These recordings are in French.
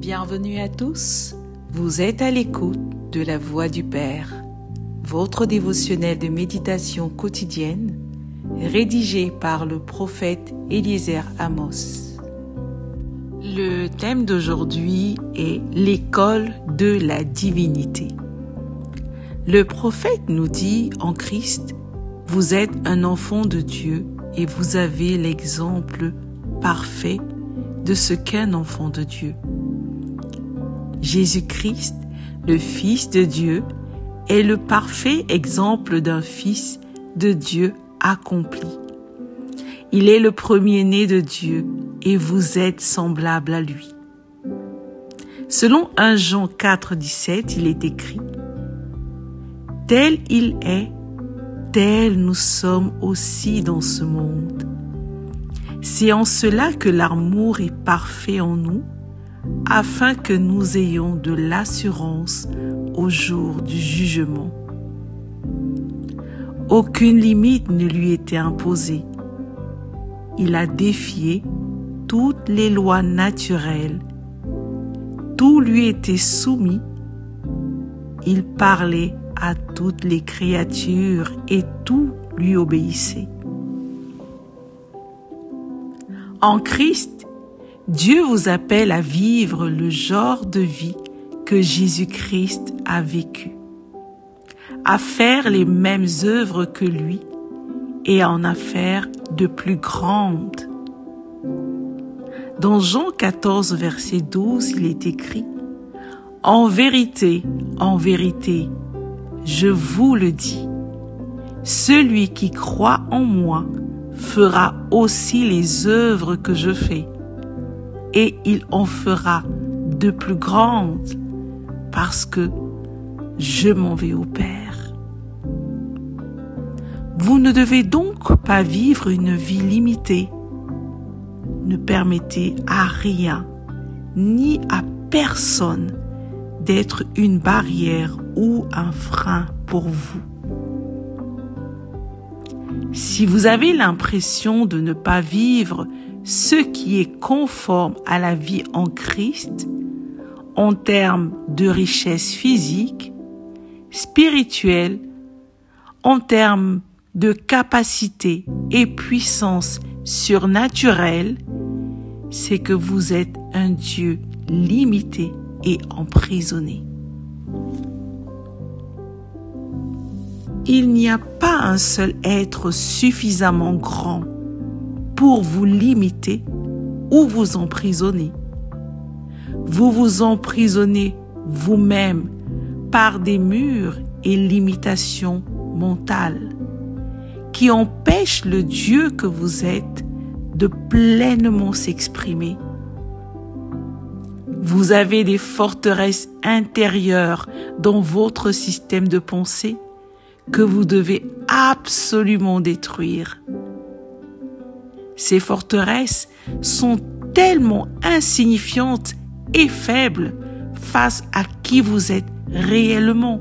Bienvenue à tous, vous êtes à l'écoute de la Voix du Père, votre dévotionnel de méditation quotidienne, rédigé par le prophète Eliezer Amos. Le thème d'aujourd'hui est l'école de la divinité. Le prophète nous dit en Christ, vous êtes un enfant de Dieu et vous avez l'exemple parfait de ce qu'est un enfant de Dieu. Jésus-Christ, le Fils de Dieu, est le parfait exemple d'un Fils de Dieu accompli. Il est le premier-né de Dieu et vous êtes semblable à lui. Selon 1 Jean 4,17, il est écrit « Tel il est, tel nous sommes aussi dans ce monde. C'est en cela que l'amour est parfait en nous, afin que nous ayons de l'assurance au jour du jugement. Aucune limite ne lui était imposée. Il a défié toutes les lois naturelles. Tout lui était soumis. Il parlait à toutes les créatures et tout lui obéissait. En Christ, Dieu vous appelle à vivre le genre de vie que Jésus-Christ a vécu, à faire les mêmes œuvres que lui et à en faire de plus grandes. Dans Jean 14, verset 12, il est écrit « en vérité, je vous le dis, celui qui croit en moi fera aussi les œuvres que je fais, et il en fera de plus grandes, parce que je m'en vais au Père. » Vous ne devez donc pas vivre une vie limitée. Ne permettez à rien, ni à personne, d'être une barrière ou un frein pour vous. Si vous avez l'impression de ne pas vivre ce qui est conforme à la vie en Christ, en termes de richesse physique, spirituelle, en termes de capacité et puissance surnaturelle, c'est que vous êtes un Dieu limité et emprisonné. Il n'y a pas un seul être suffisamment grand pour vous limiter ou vous emprisonner. Vous vous emprisonnez vous-même par des murs et limitations mentales qui empêchent le Dieu que vous êtes de pleinement s'exprimer. Vous avez des forteresses intérieures dans votre système de pensée que vous devez absolument détruire. Ces forteresses sont tellement insignifiantes et faibles face à qui vous êtes réellement,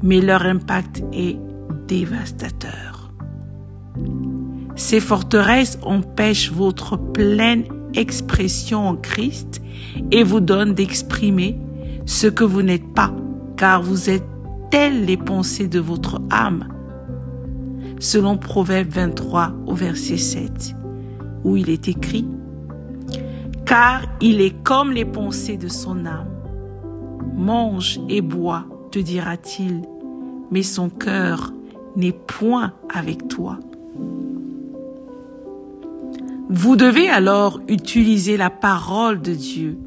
mais leur impact est dévastateur. Ces forteresses empêchent votre pleine expression en Christ et vous donnent d'exprimer ce que vous n'êtes pas, car vous êtes telles les pensées de votre âme, selon Proverbe 23 au verset 7, où il est écrit « Car il est comme les pensées de son âme. Mange et bois, te dira-t-il, mais son cœur n'est point avec toi. » Vous devez alors utiliser la parole de Dieu,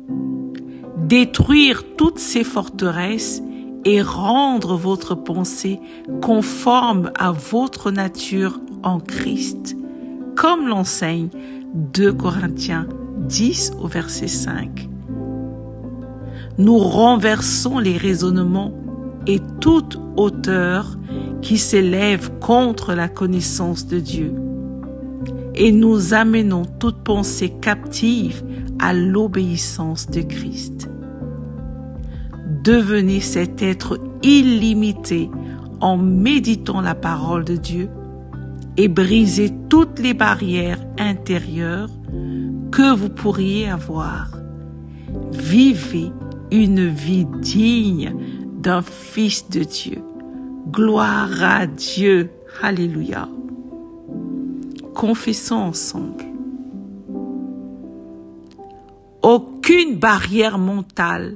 détruire toutes ces forteresses et rendre votre pensée conforme à votre nature en Christ, comme l'enseigne 2 Corinthiens 10 au verset 5. Nous renversons les raisonnements et toute hauteur qui s'élève contre la connaissance de Dieu, et nous amenons toute pensée captive à l'obéissance de Christ. Devenez cet être illimité en méditant la parole de Dieu et brisez toutes les barrières intérieures que vous pourriez avoir. Vivez une vie digne d'un fils de Dieu. Gloire à Dieu. Alléluia. Confessons ensemble. Aucune barrière mentale,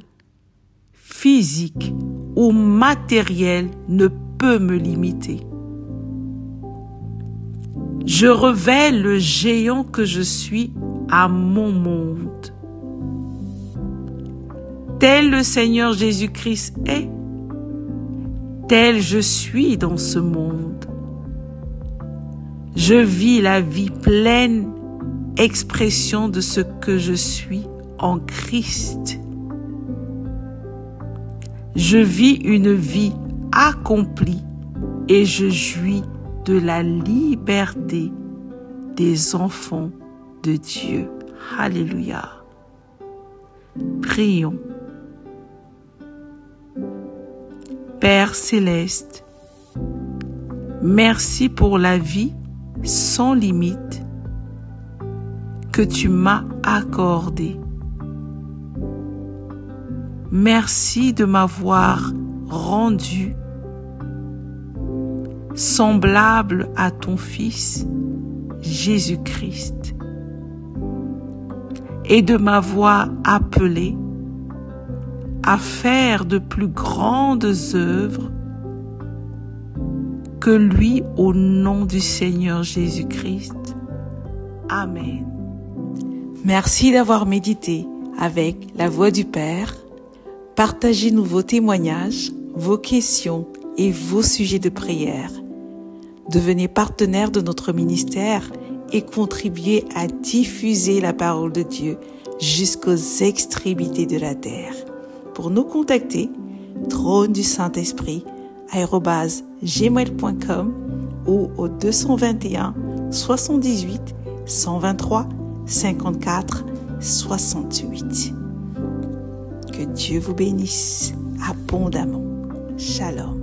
physique ou matérielle ne peut me limiter. Je révèle le géant que je suis à mon monde. Tel le Seigneur Jésus-Christ est, tel je suis dans ce monde. Je vis la vie pleine expression de ce que je suis en Christ. Je vis une vie accomplie et je jouis de la liberté des enfants de Dieu. Alléluia. Prions. Père céleste, merci pour la vie sans limite que tu m'as accordée. Merci de m'avoir rendu semblable à ton Fils Jésus-Christ et de m'avoir appelé à faire de plus grandes œuvres que lui au nom du Seigneur Jésus-Christ. Amen. Merci d'avoir médité avec la Voix du Père. Partagez-nous vos témoignages, vos questions et vos sujets de prière. Devenez partenaire de notre ministère et contribuez à diffuser la parole de Dieu jusqu'aux extrémités de la terre. Pour nous contacter, trône du Saint-Esprit @gmail.com ou au 221 78 123 54 68. Que Dieu vous bénisse abondamment. Shalom.